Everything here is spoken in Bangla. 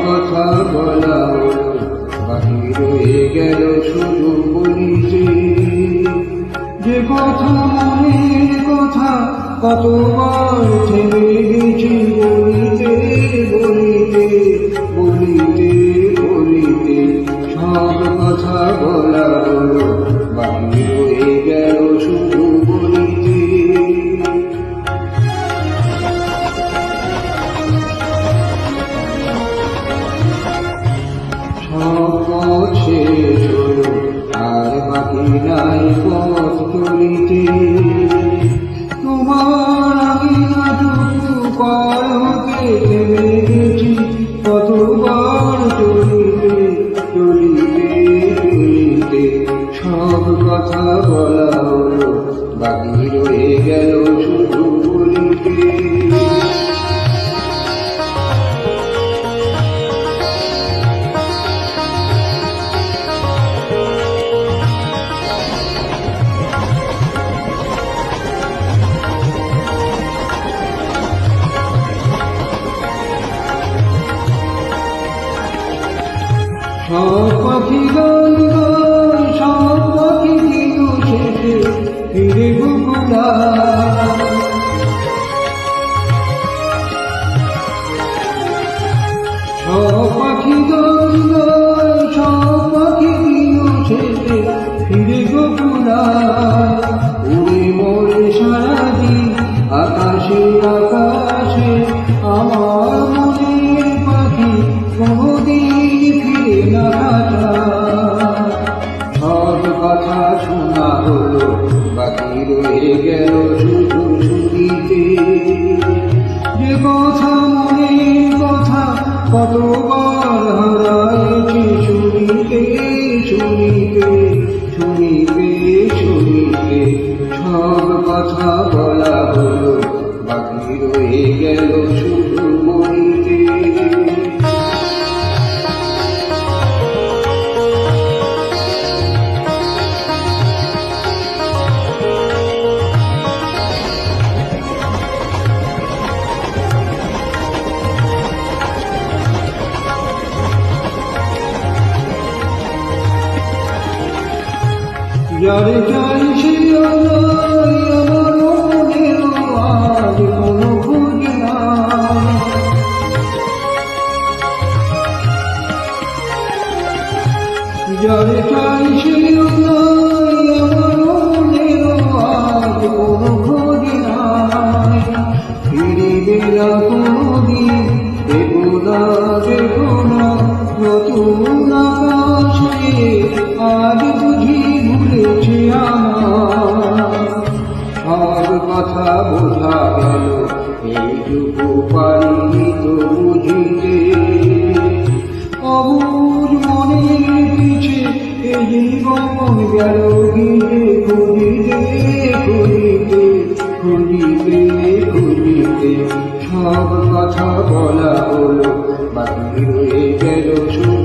কথা বলা বাকি রয়ে গেল শুধু বলিতে, যে কথা মনের কথা কতবার থেমে গেছি বলিতে বলিতে বলিতে বলিতে, সব কথা বলা হলো বাকি রয়ে গেল শুধু বলিতে। সব পথ শেষ হলো আর বাকি নাই পথ চলিতে, তোমার আমি আজু পার হতে থেমে গেছি কতবার চলিতে চলিতে চলিতে, সব কথা বলা হলো বাকি রয়ে গেল শুধু বলিতে। সব পাখি গান গায়, সব পাখি দিল শেষে ফিরে গোকুলায়। সব পাখি গান গায়, সব পাখি দিল শেষে ফিরে গোকুলায়। উড়ে মরে সারাদিন আকাশে আকাশে, আমার মনের পাখি কোনদিন ফিরে না যায়। সব কথা শোনা হলো বাকি রয়ে গেল শুধু শুনিতে, যে কথা মনের কথা কতবার হারাইছি শুনিতে শুনিতে শুনিতে শুনিতে, সব কথা বলা হলো বাকি রয়ে গেল শুধু বলিতে। যারে চাই সে নাই, আমার মনের আজ কোনো খোঁজ নাই। যারে চাই সে নাই, আমার মনের আজ কোনো খোঁজ নাই। ফিরিবে না কোনদিন, দেখো না দেখো না নতুন আকাশে, আজ বুঝি ভুলেছি আমার। সব কথা বোঝা গেল এইটুকু পারিনি তো বুঝিতে, অবুঝ মনের পিছে এ জীবন গেল গিয়ে খুঁজিতে খুঁজিতে খুঁজিতে খুঁজিতে, সব কথা বলা হলো বাকি রয়ে গেল শুধু